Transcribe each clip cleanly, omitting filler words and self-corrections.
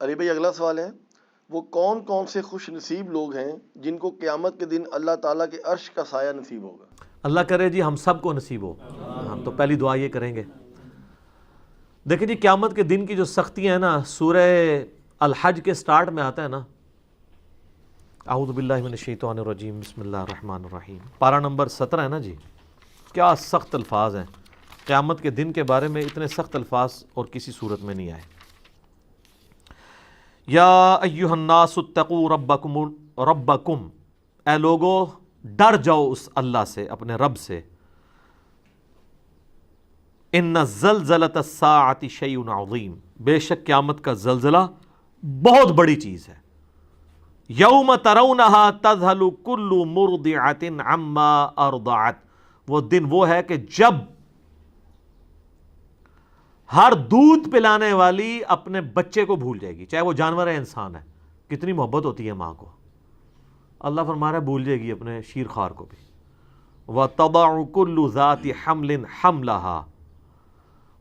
علی بھائی اگلا سوال ہے، وہ کون کون سے خوش نصیب لوگ ہیں جن کو قیامت کے دن اللہ تعالیٰ کے عرش کا سایہ نصیب ہوگا؟ اللہ کرے جی ہم سب کو نصیب ہو. ہم تو پہلی دعا یہ کریں گے. دیکھیں جی قیامت کے دن کی جو سختیاں ہیں نا، سورہ الحج کے سٹارٹ میں آتا ہے نا، اعوذ باللہ من الشیطان الرجیم بسم اللہ الرحمن الرحیم، پارہ نمبر 17 ہے نا جی. کیا سخت الفاظ ہیں قیامت کے دن کے بارے میں، اتنے سخت الفاظ اور کسی صورت میں نہیں آئے. یا ایہا الناس اتقوا ربکم، اے لوگو ڈر جاؤ اس اللہ سے، اپنے رب سے. ان زلزلۃ الساعۃ شیء عظیم، بے شک قیامت کا زلزلہ بہت بڑی چیز ہے. یوم ترونہا تذہل کل مرضعۃ عما ارضعت، وہ دن وہ ہے کہ جب ہر دودھ پلانے والی اپنے بچے کو بھول جائے گی، چاہے وہ جانور ہے انسان ہے. کتنی محبت ہوتی ہے ماں کو، اللہ فرما رہا ہے بھول جائے گی اپنے شیر خوار کو بھی. وَتَضَعُ كُلُّ ذَاتِ حَمْلٍ حَمْلَهَا،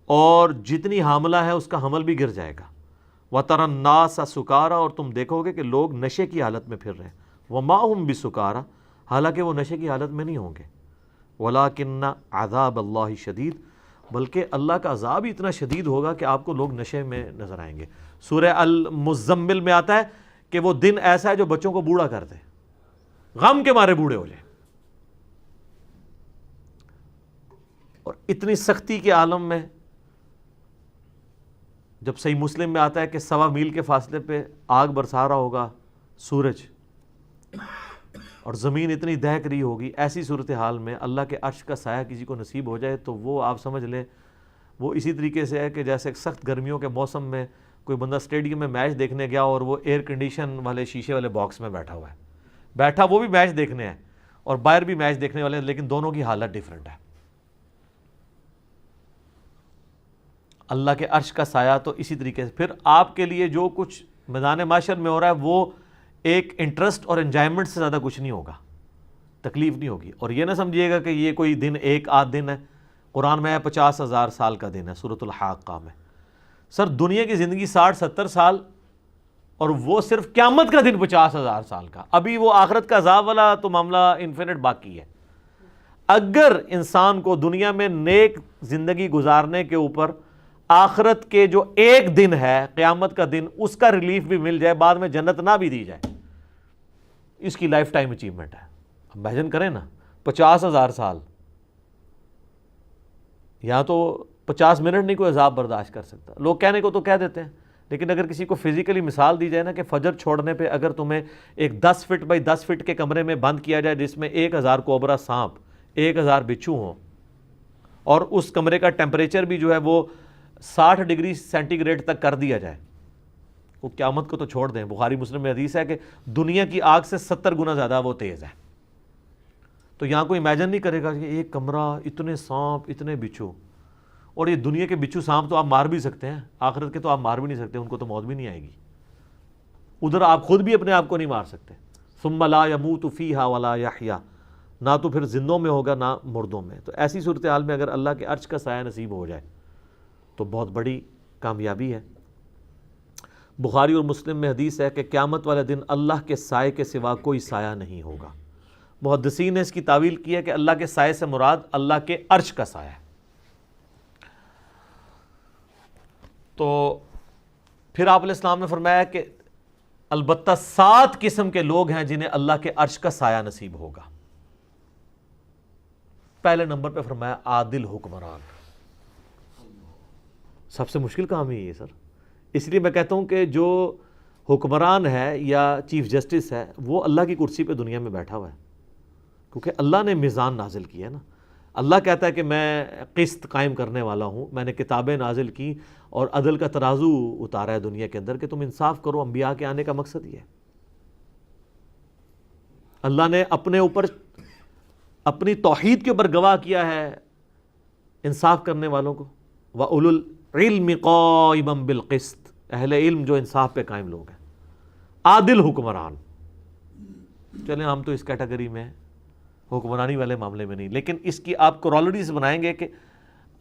اور جتنی حاملہ ہے اس کا حمل بھی گر جائے گا. وَتَرَى النَّاسَ سُكَارَى، اور تم دیکھو گے کہ لوگ نشے کی حالت میں پھر رہے ہیں. وَمَا هُمْ بِسُكَارَى، حالانکہ وہ نشے کی حالت میں نہیں ہوں گے. وَلَكِنَّ عَذَابَ اللَّهِ شَدِيد، بلکہ اللہ کا عذاب ہی اتنا شدید ہوگا کہ آپ کو لوگ نشے میں نظر آئیں گے. سورہ المزمل میں آتا ہے کہ وہ دن ایسا ہے جو بچوں کو بوڑھا کر دے، غم کے مارے بوڑھے ہو جائیں. اور اتنی سختی کے عالم میں جب صحیح مسلم میں آتا ہے کہ 1.25 میل کے فاصلے پہ آگ برسا رہا ہوگا سورج، اور زمین اتنی دہک رہی ہوگی، ایسی صورتحال میں اللہ کے عرش کا سایہ کسی کو نصیب ہو جائے تو وہ آپ سمجھ لیں وہ اسی طریقے سے ہے کہ جیسے ایک سخت گرمیوں کے موسم میں کوئی بندہ اسٹیڈیم میں میچ دیکھنے گیا اور وہ ایئر کنڈیشن والے شیشے والے باکس میں بیٹھا ہوا ہے. بیٹھا وہ بھی میچ دیکھنے ہے اور باہر بھی میچ دیکھنے والے ہیں، لیکن دونوں کی حالت ڈیفرنٹ ہے. اللہ کے عرش کا سایہ تو اسی طریقے سے پھر آپ کے لیے جو کچھ میدان معاشر میں ہو رہا ہے وہ ایک انٹرسٹ اور انجوائمنٹ سے زیادہ کچھ نہیں ہوگا، تکلیف نہیں ہوگی. اور یہ نہ سمجھیے گا کہ یہ کوئی دن ایک آدھ دن ہے. قرآن میں ہے 50,000 سال کا دن ہے سورۃ الحاقہ میں. سر دنیا کی زندگی 60-70 سال، اور وہ صرف قیامت کا دن 50,000 سال کا. ابھی وہ آخرت کا عذاب والا تو معاملہ انفینٹ باقی ہے. اگر انسان کو دنیا میں نیک زندگی گزارنے کے اوپر آخرت کے جو ایک دن ہے قیامت کا دن، اس کا ریلیف بھی مل جائے، بعد میں جنت نہ بھی دی جائے، اس کی لائف ٹائم اچیومنٹ ہے. امیجن کریں نا 50,000 سال، یہاں تو 50 منٹ نہیں کوئی عذاب برداشت کر سکتا. لوگ کہنے کو تو کہہ دیتے ہیں، لیکن اگر کسی کو فزیکلی مثال دی جائے نا کہ فجر چھوڑنے پہ اگر تمہیں ایک 10 فٹ بائی 10 فٹ کے کمرے میں بند کیا جائے جس میں 1000 کوبرا سانپ، 1000 بچھو ہوں، اور اس کمرے کا ٹیمپریچر بھی جو ہے وہ 60 ڈگری سینٹی گریڈ تک کر دیا جائے، وہ قیامت کو تو چھوڑ دیں. بخاری مسلم میں حدیث ہے کہ دنیا کی آگ سے 70 گنا زیادہ وہ تیز ہے. تو یہاں کوئی امیجن نہیں کرے گا کہ ایک کمرہ، اتنے سانپ، اتنے بچھو. اور یہ دنیا کے بچھو سانپ تو آپ مار بھی سکتے ہیں، آخرت کے تو آپ مار بھی نہیں سکتے، ان کو تو موت بھی نہیں آئے گی. ادھر آپ خود بھی اپنے آپ کو نہیں مار سکتے. ثم لا يموت فیہا ولا یحیا، نہ تو پھر زندوں میں ہوگا نہ مردوں میں. تو ایسی صورتحال میں اگر اللہ کے عرش کا سایہ نصیب ہو جائے تو بہت بڑی کامیابی ہے. بخاری اور مسلم میں حدیث ہے کہ قیامت والے دن اللہ کے سائے کے سوا کوئی سایہ نہیں ہوگا. محدثین نے اس کی تعویل کی ہے کہ اللہ کے سائے سے مراد اللہ کے عرش کا سایہ ہے. تو پھر آپ علیہ السلام نے فرمایا کہ البتہ 7 قسم کے لوگ ہیں جنہیں اللہ کے عرش کا سایہ نصیب ہوگا. پہلے نمبر پہ فرمایا عادل حکمران. سب سے مشکل کام ہی ہے سر. اس لیے میں کہتا ہوں کہ جو حکمران ہے یا چیف جسٹس ہے وہ اللہ کی کرسی پہ دنیا میں بیٹھا ہوا ہے، کیونکہ اللہ نے میزان نازل کیا ہے نا. اللہ کہتا ہے کہ میں قسط قائم کرنے والا ہوں، میں نے کتابیں نازل کی اور عدل کا ترازو اتارا ہے دنیا کے اندر کہ تم انصاف کرو. انبیاء کے آنے کا مقصد یہ ہے. اللہ نے اپنے اوپر اپنی توحید کے اوپر گواہ کیا ہے انصاف کرنے والوں کو. وَأُولُو الْعِلْمِ قَائِمًا بِالْقِسْطِ، اہل علم جو انصاف پہ قائم لوگ ہیں. عادل حکمران. چلیں ہم تو اس کیٹیگری میں حکمرانی والے معاملے میں نہیں، لیکن اس کی آپ کورالریز بنائیں گے کہ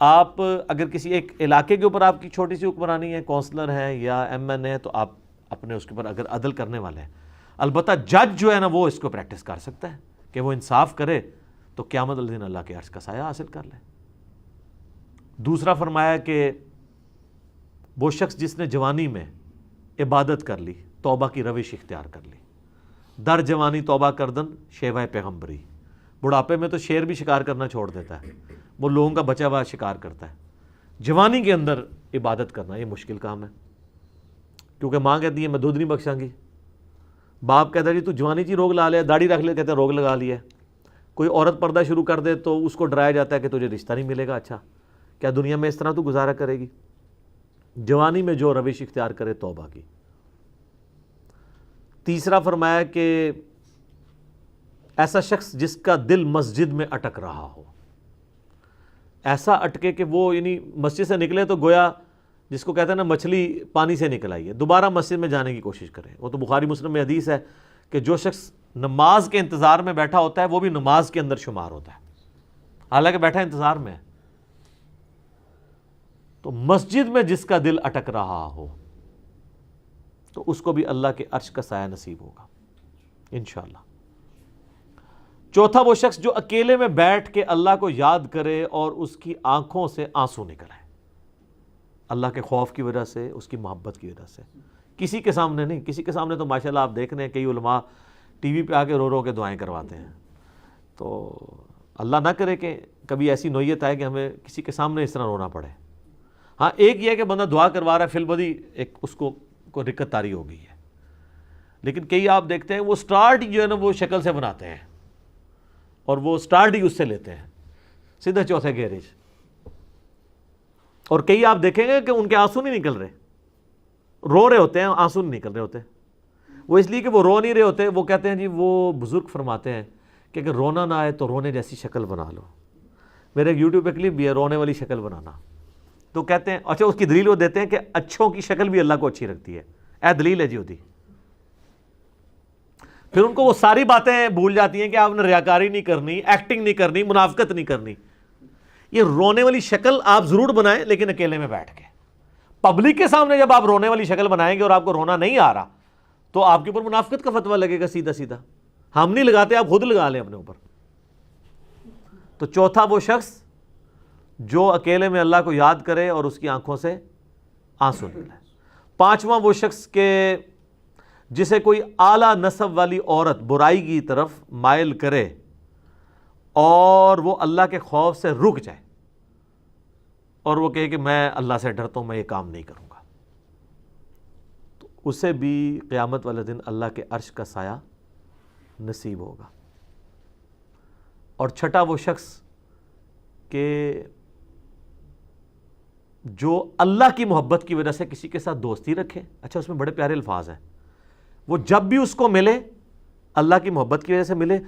آپ اگر کسی ایک علاقے کے اوپر آپ کی چھوٹی سی حکمرانی ہے، کونسلر ہیں یا ایم این اے، تو آپ اپنے اس کے اوپر اگر عدل کرنے والے ہیں. البتہ جج جو ہے نا وہ اس کو پریکٹس کر سکتا ہے کہ وہ انصاف کرے تو قیامت والے دن اللہ کے عرش کا سایہ حاصل کر لے. دوسرا فرمایا کہ وہ شخص جس نے جوانی میں عبادت کر لی, توبہ کی روش اختیار کر لی, در جوانی توبہ کردن شیوہ پیغمبری, بڑھاپے میں تو شیر بھی شکار کرنا چھوڑ دیتا ہے, وہ لوگوں کا بچا ہوا شکار کرتا ہے. جوانی کے اندر عبادت کرنا یہ مشکل کام ہے, کیونکہ ماں کہتی ہے میں دودھ نہیں بخشاں گی, باپ کہتا ہے جی تو جوانی چی روگ لا لیا, داڑھی رکھ لے, کہتے ہیں روگ لگا لیا ہے. کوئی عورت پردہ شروع کر دے تو اس کو ڈرایا جاتا ہے کہ تجھے رشتہ نہیں ملے گا. اچھا کیا دنیا میں اس طرح تو گزارا کرے گی؟ جوانی میں جو روش اختیار کرے توبہ کی. تیسرا فرمایا کہ ایسا شخص جس کا دل مسجد میں اٹک رہا ہو, ایسا اٹکے کہ وہ یعنی مسجد سے نکلے تو گویا جس کو کہتے ہیں نا مچھلی پانی سے نکل آئی ہے, دوبارہ مسجد میں جانے کی کوشش کرے. وہ تو بخاری مسلم میں حدیث ہے کہ جو شخص نماز کے انتظار میں بیٹھا ہوتا ہے وہ بھی نماز کے اندر شمار ہوتا ہے, حالانکہ بیٹھا انتظار میں ہے. تو مسجد میں جس کا دل اٹک رہا ہو تو اس کو بھی اللہ کے عرش کا سایہ نصیب ہوگا انشاءاللہ. چوتھا وہ شخص جو اکیلے میں بیٹھ کے اللہ کو یاد کرے اور اس کی آنکھوں سے آنسو نکل آئے, اللہ کے خوف کی وجہ سے, اس کی محبت کی وجہ سے. کسی کے سامنے نہیں, کسی کے سامنے تو ماشاءاللہ آپ دیکھ رہے ہیں کئی علماء ٹی وی پہ آ کے رو رو کے دعائیں کرواتے ہیں. تو اللہ نہ کرے کہ کبھی ایسی نوعیت آئے کہ ہمیں کسی کے سامنے اس طرح رونا پڑے. ہاں ایک یہ ہے کہ بندہ دعا کروا رہا ہے, فی البدی ایک اس کو رکت طاری ہو گئی ہے, لیکن کئی آپ دیکھتے ہیں وہ سٹارٹ جو ہے نا وہ شکل سے بناتے ہیں اور وہ سٹارٹ ہی اس سے لیتے ہیں سیدھا چوتھے گیرج. اور کئی آپ دیکھیں گے کہ ان کے آنسو نہیں نکل رہے, رو رہے ہوتے ہیں, آنسو نہیں نکل رہے ہوتے. وہ اس لیے کہ وہ رو نہیں رہے ہوتے. وہ کہتے ہیں جی وہ بزرگ فرماتے ہیں کہ اگر رونا نہ آئے تو رونے جیسی شکل بنا لو. میرے ایک یوٹیوب پہ کلپ بھی ہے رونے والی شکل بنانا. تو کہتے ہیں اچھا اس کی دلیل وہ دیتے ہیں کہ اچھوں کی شکل بھی اللہ کو اچھی رکھتی ہے. اے دلیل ہے جی ہوتی. پھر ان کو وہ ساری باتیں بھول جاتی ہیں کہ آپ نے ریاکاری نہیں کرنی, ایکٹنگ نہیں کرنی, منافقت نہیں کرنی. یہ رونے والی شکل آپ ضرور بنائیں لیکن اکیلے میں بیٹھ کے. پبلک کے سامنے جب آپ رونے والی شکل بنائیں گے اور آپ کو رونا نہیں آ رہا تو آپ کے اوپر منافقت کا فتویٰ لگے گا سیدھا سیدھا. ہم نہیں لگاتے, آپ خود لگا لیں اپنے اوپر. تو چوتھا وہ شخص جو اکیلے میں اللہ کو یاد کرے اور اس کی آنکھوں سے آنسو نکلے. پانچواں وہ شخص کہ جسے کوئی اعلیٰ نسب والی عورت برائی کی طرف مائل کرے اور وہ اللہ کے خوف سے رک جائے اور وہ کہے کہ میں اللہ سے ڈرتا ہوں, میں یہ کام نہیں کروں گا, تو اسے بھی قیامت والے دن اللہ کے عرش کا سایہ نصیب ہوگا. اور چھٹا وہ شخص کہ جو اللہ کی محبت کی وجہ سے کسی کے ساتھ دوستی رکھے. اچھا اس میں بڑے پیارے الفاظ ہیں. وہ جب بھی اس کو ملے اللہ کی محبت کی وجہ سے ملے,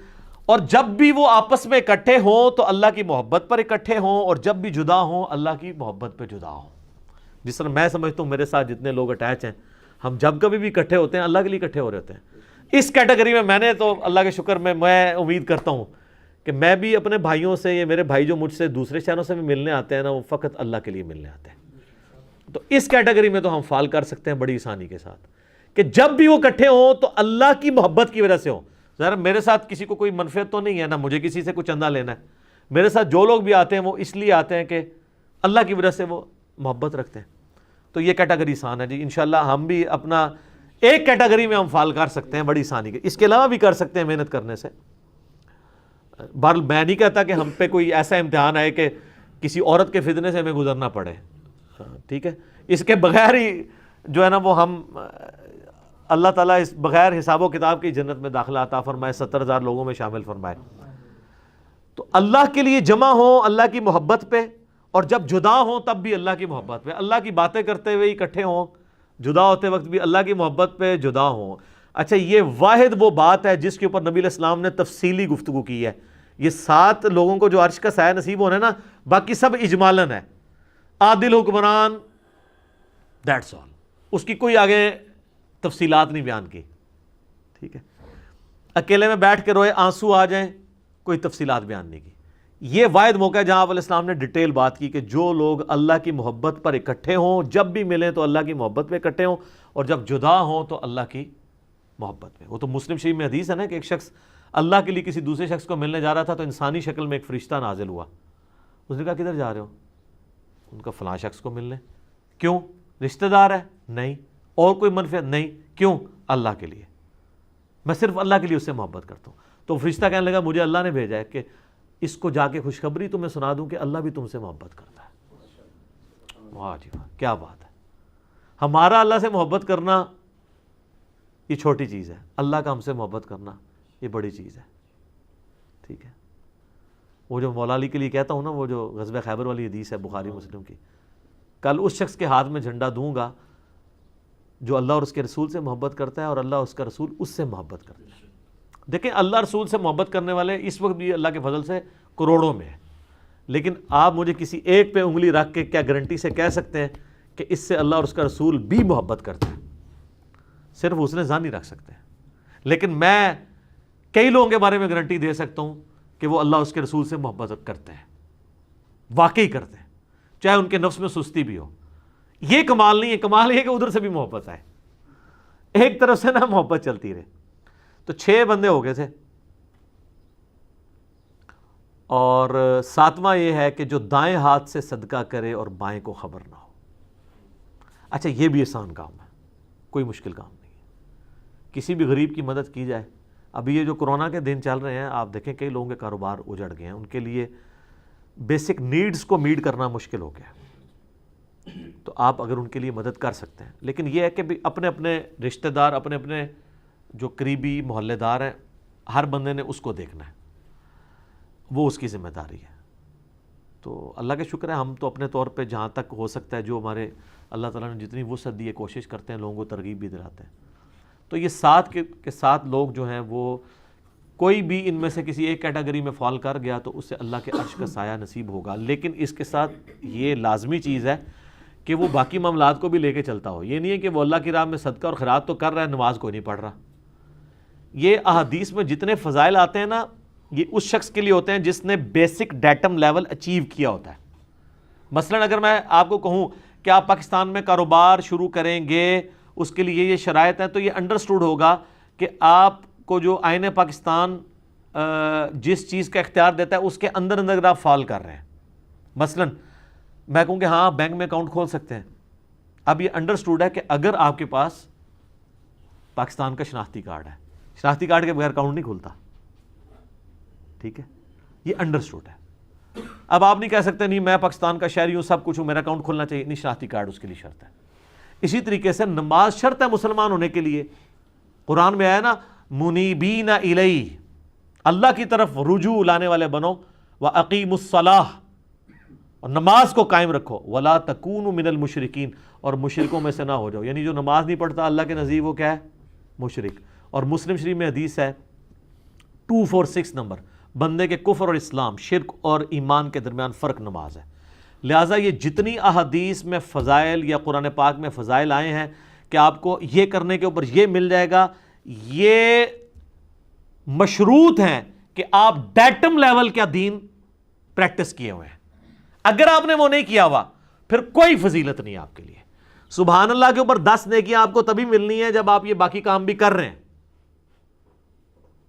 اور جب بھی وہ آپس میں اکٹھے ہوں تو اللہ کی محبت پر اکٹھے ہوں, اور جب بھی جدا ہوں اللہ کی محبت پہ جدا ہوں. جس طرح میں سمجھتا ہوں میرے ساتھ جتنے لوگ اٹیچ ہیں, ہم جب کبھی بھی اکٹھے ہوتے ہیں اللہ کے لیے اکٹھے ہو رہے ہوتے ہیں. اس کیٹیگری میں نے تو اللہ کے شکر میں امید کرتا ہوں کہ میں بھی اپنے بھائیوں سے, یہ میرے بھائی جو مجھ سے دوسرے شہروں سے بھی ملنے آتے ہیں نا, وہ فقط اللہ کے لیے ملنے آتے ہیں. تو اس کیٹیگری میں تو ہم فال کر سکتے ہیں بڑی آسانی کے ساتھ کہ جب بھی وہ اکٹھے ہوں تو اللہ کی محبت کی وجہ سے ہوں. ذرا میرے ساتھ کسی کو کوئی منفعت تو نہیں ہے نا, مجھے کسی سے کچھ چندہ لینا ہے. میرے ساتھ جو لوگ بھی آتے ہیں وہ اس لیے آتے ہیں کہ اللہ کی وجہ سے وہ محبت رکھتے ہیں. تو یہ کیٹیگری آسان ہے جی. انشاءاللہ ہم بھی اپنا ایک کیٹیگری میں ہم فال کر سکتے ہیں بڑی آسانی کے. اس کے علاوہ بھی کر سکتے ہیں محنت کرنے سے. بہرحال میں نہیں کہتا کہ ہم پہ کوئی ایسا امتحان آئے کہ کسی عورت کے فتنے سے ہمیں گزرنا پڑے, ٹھیک ہے. اس کے بغیر ہی جو ہے نا وہ ہم اللہ تعالیٰ اس بغیر حساب و کتاب کی جنت میں داخلہ عطا فرمائے, 70,000 لوگوں میں شامل فرمائے. تو اللہ کے لیے جمع ہوں اللہ کی محبت پہ, اور جب جدا ہوں تب بھی اللہ کی محبت پہ. اللہ کی باتیں کرتے ہوئے اکٹھے ہوں, جدا ہوتے وقت بھی اللہ کی محبت پہ جدا ہوں. اچھا یہ واحد وہ بات ہے جس کے اوپر نبی علیہ السلام نے تفصیلی گفتگو کی ہے. یہ 7 لوگوں کو جو عرش کا سایہ نصیب ہونا ہے نا, باقی سب اجمالاً ہے. عادل حکمران, دیٹس آل. اس کی کوئی آگے تفصیلات نہیں بیان کی, ٹھیک ہے. اکیلے میں بیٹھ کے روئے, آنسو آ جائیں, کوئی تفصیلات بیان نہیں کی. یہ واحد موقع ہے جہاں آپ علیہ السلام نے ڈیٹیل بات کی کہ جو لوگ اللہ کی محبت پر اکٹھے ہوں، جب بھی ملیں تو اللہ کی محبت پہ اکٹھے ہوں، اور جب جدا ہوں تو اللہ کی محبت پہ۔ وہ تو مسلم شریف میں حدیث ہے نا کہ ایک شخص اللہ کے لیے کسی دوسرے شخص کو ملنے جا رہا تھا تو انسانی شکل میں ایک فرشتہ نازل ہوا۔ اس نے کہا کدھر جا رہے ہو؟ ان کا فلاں شخص کو ملنے۔ کیوں؟ رشتہ دار ہے؟ نہیں۔ اور کوئی منفعت؟ نہیں۔ کیوں؟ اللہ کے لیے، میں صرف اللہ کے لیے اس سے محبت کرتا ہوں۔ تو فرشتہ کہنے لگا مجھے اللہ نے بھیجا ہے کہ اس کو جا کے خوشخبری تمہیں سنا دوں کہ اللہ بھی تم سے محبت کرتا ہے۔ واہ جی واہ، کیا بات ہے! ہمارا اللہ سے محبت کرنا یہ چھوٹی چیز ہے، اللہ کا ہم سے محبت کرنا یہ بڑی چیز ہے، ٹھیک ہے؟ وہ جو مولا علی کے لیے کہتا ہوں نا، وہ جو غزوہ خیبر والی حدیث ہے بخاری مسلم کی، کل اس شخص کے ہاتھ میں جھنڈا دوں گا جو اللہ اور اس کے رسول سے محبت کرتا ہے اور اللہ اور اس کا رسول اس سے محبت کرتا ہے۔ دیکھیں اللہ رسول سے محبت کرنے والے اس وقت بھی اللہ کے فضل سے کروڑوں میں ہیں، لیکن آپ مجھے کسی ایک پہ انگلی رکھ کے کیا گارنٹی سے کہہ سکتے ہیں کہ اس سے اللہ اور اس کا رسول بھی محبت کرتا ہے؟ صرف اس نے ظن نہیں رکھ سکتے ہیں، لیکن میں کئی لوگوں کے بارے میں گارنٹی دے سکتا ہوں کہ وہ اللہ اور اس کے رسول سے محبت کرتے ہیں، واقعی کرتے ہیں، چاہے ان کے نفس میں سستی بھی ہو۔ یہ کمال نہیں ہے، کمال یہ کہ ادھر سے بھی محبت آئے، ایک طرف سے نہ محبت چلتی رہے۔ تو 6 بندے ہو گئے تھے، اور 7واں یہ ہے کہ جو دائیں ہاتھ سے صدقہ کرے اور بائیں کو خبر نہ ہو۔ اچھا یہ بھی آسان کام ہے، کوئی مشکل کام نہیں ہے، کسی بھی غریب کی مدد کی جائے۔ ابھی یہ جو کرونا کے دن چل رہے ہیں، آپ دیکھیں کئی لوگوں کے کاروبار اجڑ گئے ہیں، ان کے لیے بیسک نیڈز کو میٹ کرنا مشکل ہو گیا، تو آپ اگر ان کے لیے مدد کر سکتے ہیں۔ لیکن یہ ہے کہ اپنے اپنے رشتہ دار، اپنے اپنے جو قریبی محلے دار ہیں، ہر بندے نے اس کو دیکھنا ہے، وہ اس کی ذمہ داری ہے۔ تو اللہ کا شکر ہے، ہم تو اپنے طور پہ جہاں تک ہو سکتا ہے، جو ہمارے اللہ تعالیٰ نے جتنی وسعت دی ہے، کوشش کرتے ہیں، لوگوں کو ترغیب بھی دلاتے ہیں۔ تو یہ 7 کے 7 لوگ جو ہیں، وہ کوئی بھی ان میں سے کسی ایک کیٹیگری میں فال کر گیا تو اس سے اللہ کے عرش کا سایہ نصیب ہوگا۔ لیکن اس کے ساتھ یہ لازمی چیز ہے کہ وہ باقی معاملات کو بھی لے کے چلتا ہو۔ یہ نہیں ہے کہ وہ اللہ کی راہ میں صدقہ اور خیرات تو کر رہا ہے، نماز کوئی نہیں پڑھ رہا۔ یہ احادیث میں جتنے فضائل آتے ہیں نا، یہ اس شخص کے لیے ہوتے ہیں جس نے بیسک ڈیٹم لیول اچیو کیا ہوتا ہے۔ مثلا اگر میں آپ کو کہوں کہ آپ پاکستان میں کاروبار شروع کریں گے، اس کے لیے یہ شرائط ہیں، تو یہ انڈرسٹوڈ ہوگا کہ آپ کو جو آئین پاکستان جس چیز کا اختیار دیتا ہے اس کے اندر اگر آپ فال کر رہے ہیں۔ مثلا میں کہوں کہ ہاں آپ بینک میں اکاؤنٹ کھول سکتے ہیں، اب یہ انڈرسٹوڈ ہے کہ اگر آپ کے پاس پاکستان کا شناختی کارڈ ہے، شناختی کارڈ کے بغیر اکاؤنٹ نہیں کھلتا، ٹھیک ہے؟ یہ انڈرسٹوڈ ہے۔ اب آپ نہیں کہہ سکتے نہیں میں پاکستان کا شہری ہوں، سب کچھ ہوں، میرا اکاؤنٹ کھلنا چاہیے، نہیں، شناختی کارڈ اس کے لیے شرط ہے۔ اسی طریقے سے نماز شرط ہے مسلمان ہونے کے لیے۔ قرآن میں آیا نا، منیبین الیہ، اللہ کی طرف رجوع لانے والے بنو، وَأَقِیمُوا الصَّلَاةَ، اور نماز کو قائم رکھو، وَلَا تَکُونُوا مِنَ الْمُشْرِکِینَ، اور مشرکوں میں سے نہ ہو جاؤ۔ یعنی جو نماز نہیں پڑھتا اللہ کے نزدیک وہ کیا ہے؟ مشرک۔ اور مسلم شریف میں حدیث ہے 246 نمبر، بندے کے کفر اور اسلام، شرک اور ایمان کے درمیان فرق نماز ہے۔ لہٰذا یہ جتنی احادیث میں فضائل یا قرآن پاک میں فضائل آئے ہیں کہ آپ کو یہ کرنے کے اوپر یہ مل جائے گا، یہ مشروط ہیں کہ آپ ڈیٹم لیول کا دین پریکٹس کیے ہوئے ہیں۔ اگر آپ نے وہ نہیں کیا ہوا پھر کوئی فضیلت نہیں آپ کے لیے۔ سبحان اللہ کے اوپر 10 نیکیاں آپ کو تبھی ملنی ہے جب آپ یہ باقی کام بھی کر رہے ہیں۔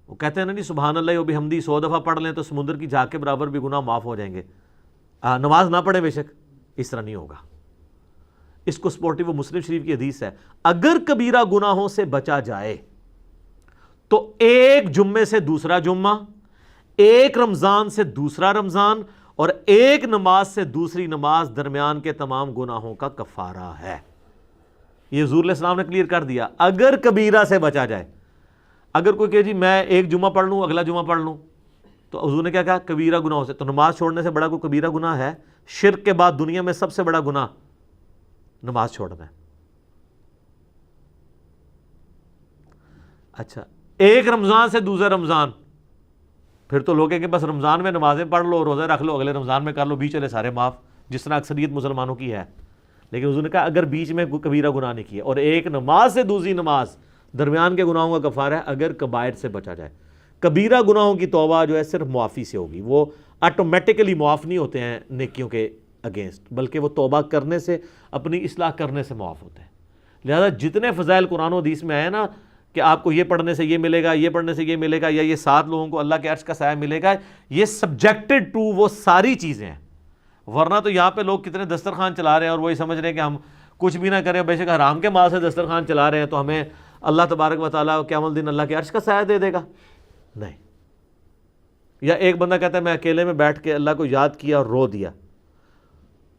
وہ کہتے ہیں نا، نہیں سبحان اللہ و بحمدی 100 دفعہ پڑھ لیں تو سمندر کی جھاگ کے برابر بھی گناہ معاف ہو جائیں گے، نماز نہ پڑھیں بے شک، اس طرح نہیں ہوگا۔ اس کو سپورٹیو مسلم شریف کی حدیث ہے، اگر کبیرہ گناہوں سے بچا جائے تو ایک جمعے سے دوسرا جمعہ، ایک رمضان سے دوسرا رمضان، اور ایک نماز سے دوسری نماز درمیان کے تمام گناہوں کا کفارہ ہے۔ یہ حضور علیہ السلام نے کلیئر کر دیا، اگر کبیرہ سے بچا جائے۔ اگر کوئی کہ جی میں ایک جمعہ پڑھ لوں اگلا جمعہ پڑھ لوں، تو حضور نے کیا کہا؟ کبیرہ گناہوں سے۔ تو نماز چھوڑنے سے بڑا کوئی کبیرہ گناہ ہے؟ شرک کے بعد دنیا میں سب سے بڑا گناہ نماز چھوڑنا ہے۔ اچھا، ایک رمضان سے دوسرا رمضان، پھر تو لوگ ہیں کہ بس رمضان میں نمازیں پڑھ لو، روزے رکھ لو، اگلے رمضان میں کر لو، بیچ والے سارے معاف، جس طرح اکثریت مسلمانوں کی ہے۔ لیکن حضور نے کہا اگر بیچ میں کوئی کبیرہ گناہ نہیں کیا، اور ایک نماز سے دوسری نماز درمیان کے گناہوں کا کفارہ ہے اگر کبائر سے بچا جائے۔ کبیرہ گناہوں کی توبہ جو ہے صرف معافی سے ہوگی، وہ آٹومیٹکلی معاف نہیں ہوتے ہیں نیکیوں کے اگینسٹ، بلکہ وہ توبہ کرنے سے، اپنی اصلاح کرنے سے معاف ہوتے ہیں۔ لہذا جتنے فضائل قرآن و حدیث میں آئے نا کہ آپ کو یہ پڑھنے سے یہ ملے گا، یہ پڑھنے سے یہ ملے گا، یا یہ 7 لوگوں کو اللہ کے عرش کا سایہ ملے گا، یہ سبجیکٹڈ ٹو وہ ساری چیزیں ہیں۔ ورنہ تو یہاں پہ لوگ کتنے دسترخوان چلا رہے ہیں اور وہی سمجھ رہے ہیں کہ ہم کچھ بھی نہ کریں، بے شک حرام کے مال سے دسترخوان چلا رہے ہیں تو ہمیں اللہ تبارک و تعالیٰ قیامت الدین اللہ کے عرش کا سایہ دے دے گا۔ نہیں۔ یا ایک بندہ کہتا ہے میں اکیلے میں بیٹھ کے اللہ کو یاد کیا اور رو دیا،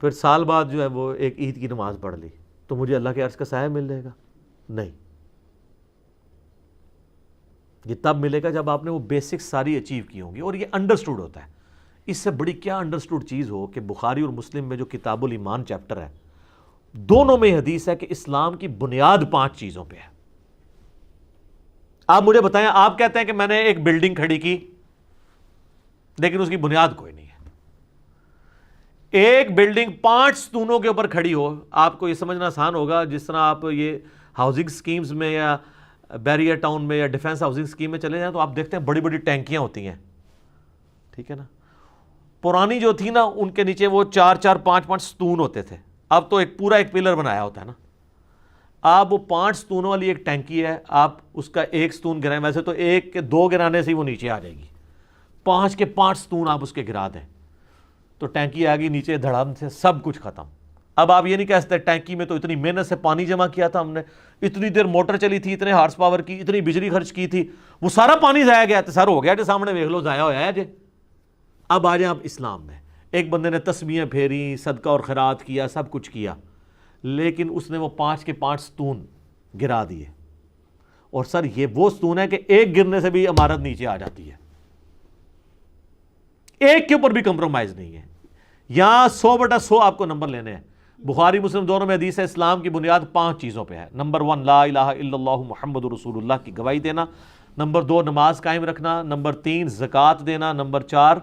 پھر سال بعد جو ہے وہ ایک عید کی نماز پڑھ لی، تو مجھے اللہ کے عرش کا سایہ مل جائے گا؟ نہیں، یہ تب ملے گا جب آپ نے وہ بیسکس ساری اچیو کی ہوں گی، اور یہ انڈرسٹوڈ ہوتا ہے۔ اس سے بڑی کیا انڈرسٹوڈ چیز ہو کہ بخاری اور مسلم میں جو کتاب الایمان چیپٹر ہے، دونوں میں حدیث ہے کہ اسلام کی بنیاد 5 چیزوں پہ ہے۔ آپ مجھے بتائیں، آپ کہتے ہیں کہ میں نے ایک بلڈنگ کھڑی کی لیکن اس کی بنیاد کوئی نہیں ہے۔ ایک بلڈنگ 5 ستونوں کے اوپر کھڑی ہو، آپ کو یہ سمجھنا آسان ہوگا جس طرح آپ یہ ہاؤسنگ سکیمز میں یا بیریا ٹاؤن میں یا ڈیفنس ہاؤسنگ سکیم میں چلے جائیں تو آپ دیکھتے ہیں بڑی بڑی ٹینکیاں ہوتی ہیں، ٹھیک ہے نا۔ پرانی جو تھی نا ان کے نیچے وہ 4 5 ستون ہوتے تھے، اب تو ایک پورا ایک پلر بنایا ہوتا ہے نا۔ آپ وہ 5 ستونوں والی ایک ٹینکی ہے، آپ اس کا ایک ستون گرائیں، ویسے تو 1 کے 2 گرانے سے ہی وہ نیچے آ جائے گی، 5 کے 5 ستون آپ اس کے گرا دیں تو ٹینکی آ گئی نیچے، دھڑام سے سب کچھ ختم۔ اب آپ یہ نہیں کہہ سکتے ٹینکی میں تو اتنی محنت سے پانی جمع کیا تھا ہم نے، اتنی دیر موٹر چلی تھی، اتنے ہارس پاور کی، اتنی بجلی خرچ کی تھی، وہ سارا پانی ضائع گیا، تو سر ہو گیا جو سامنے دیکھ لو ضائع ہوا ہے جی۔ اب آ جائیں آپ اسلام میں، ایک بندے نے تسبیحیں پھیری، صدقہ اور خیرات کیا، سب کچھ کیا، لیکن اس نے وہ 5 کے 5 ستون گرا دیے، اور سر یہ وہ ستون ہے کہ ایک گرنے سے بھی عمارت نیچے آ جاتی ہے، ایک کے اوپر بھی کمپرومائز نہیں ہے۔ یہاں 100/100 آپ کو نمبر لینے ہیں۔ بخاری مسلم دونوں میں حدیث ہے اسلام کی بنیاد 5 چیزوں پہ ہے۔ نمبر 1 لا الہ الا اللہ محمد رسول اللہ کی گواہی دینا، نمبر 2 نماز قائم رکھنا، نمبر 3 زکوٰۃ دینا، نمبر 4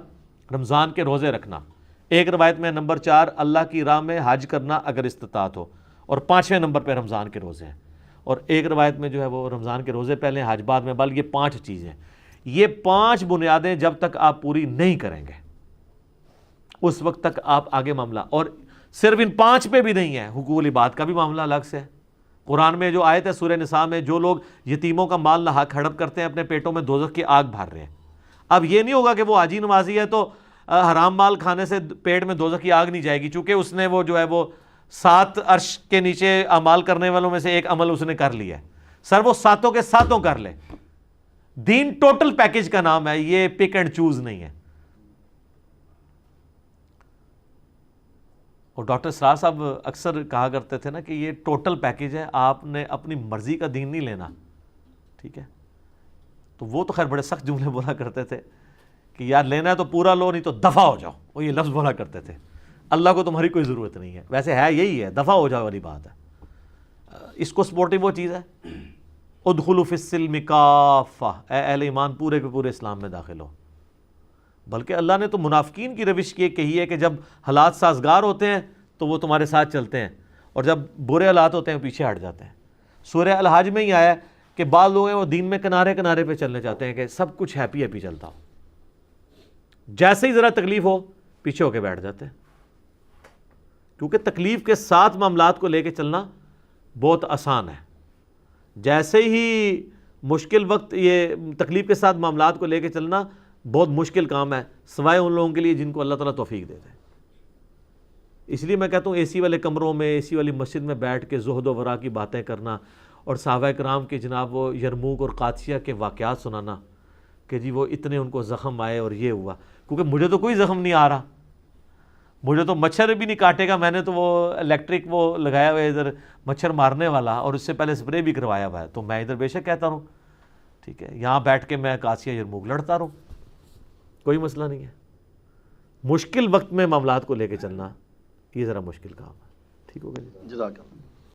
رمضان کے روزے رکھنا، ایک روایت میں نمبر 4 اللہ کی راہ میں حج کرنا اگر استطاعت ہو، اور 5ویں نمبر پہ رمضان کے روزے ہیں، اور ایک روایت میں جو ہے وہ رمضان کے روزے پہلے حج بعد میں، بل یہ 5 چیزیں، یہ 5 بنیادیں جب تک آپ پوری نہیں کریں گے اس وقت تک آپ آگے معاملہ، اور صرف ان 5 پہ بھی نہیں ہے، حقوق العباد کا بھی معاملہ الگ سے ہے۔ قرآن میں جو آیت ہے سورہ نساء میں، جو لوگ یتیموں کا مال ناحق ہڑپ کرتے ہیں اپنے پیٹوں میں دوزخ کی آگ بھر رہے ہیں۔ اب یہ نہیں ہوگا کہ وہ حاجی نمازی ہے تو حرام مال کھانے سے پیٹ میں دوزخ کی آگ نہیں جائے گی، چونکہ اس نے وہ جو ہے وہ 7 عرش کے نیچے اعمال کرنے والوں میں سے ایک عمل اس نے کر لیا ہے، سر وہ 7 کے 7 کر لے۔ دین ٹوٹل پیکج کا نام ہے، یہ پک اینڈ چوز نہیں ہے۔ اور ڈاکٹر اسرار صاحب اکثر کہا کرتے تھے نا کہ یہ ٹوٹل پیکج ہے، آپ نے اپنی مرضی کا دین نہیں لینا، ٹھیک ہے۔ تو وہ تو خیر بڑے سخت جملے بولا کرتے تھے کہ یار لینا ہے تو پورا لو، نہیں تو دفع ہو جاؤ، وہ یہ لفظ بولا کرتے تھے، اللہ کو تمہاری کوئی ضرورت نہیں ہے۔ ویسے ہے یہی ہے، دفع ہو جاؤ والی بات ہے۔ اس کو سپورٹنگ وہ چیز ہے ادخلوا فی السلم کافہ، اے اہل ایمان پورے کے پورے اسلام میں داخل ہو۔ بلکہ اللہ نے تو منافقین کی روش یہ کہی ہے کہ جب حالات سازگار ہوتے ہیں تو وہ تمہارے ساتھ چلتے ہیں، اور جب برے حالات ہوتے ہیں پیچھے ہٹ جاتے ہیں۔ سورہ الحج میں ہی آیا ہے کہ بعض لوگ ہیں وہ دین میں کنارے کنارے پہ چلنے چاہتے ہیں کہ سب کچھ ہیپی ہیپی چلتا ہو، جیسے ہی ذرا تکلیف ہو پیچھے ہو کے بیٹھ جاتے ہیں، کیونکہ تکلیف کے ساتھ معاملات کو لے کے چلنا بہت آسان ہے۔ جیسے ہی مشکل وقت، یہ تکلیف کے ساتھ معاملات کو لے کے چلنا بہت مشکل کام ہے، سوائے ان لوگوں کے لیے جن کو اللہ تعالیٰ توفیق دیتے ہیں۔ اس لیے میں کہتا ہوں اے سی والے کمروں میں، اے سی والی مسجد میں بیٹھ کے زہد و ورا کی باتیں کرنا، اور صحابہ کرام کے جناب وہ یرموک اور قادسیہ کے واقعات سنانا کہ جی وہ اتنے ان کو زخم آئے اور یہ ہوا، کیونکہ مجھے تو کوئی زخم نہیں آ رہا، مجھے تو مچھر بھی نہیں کاٹے گا، میں نے تو وہ الیکٹرک وہ لگایا ہوا ہے ادھر مچھر مارنے والا، اور اس سے پہلے اسپرے بھی کروایا ہوا ہے، تو میں ادھر بے شک کہتا رہوں، ٹھیک ہے، یہاں بیٹھ کے میں قادسیہ یرموک لڑتا رہوں، کوئی مسئلہ نہیں ہے۔ مشکل وقت میں معاملات کو لے کے چلنا یہ ذرا مشکل کام ہے، ٹھیک ہو گیا جی، جزاک اللہ۔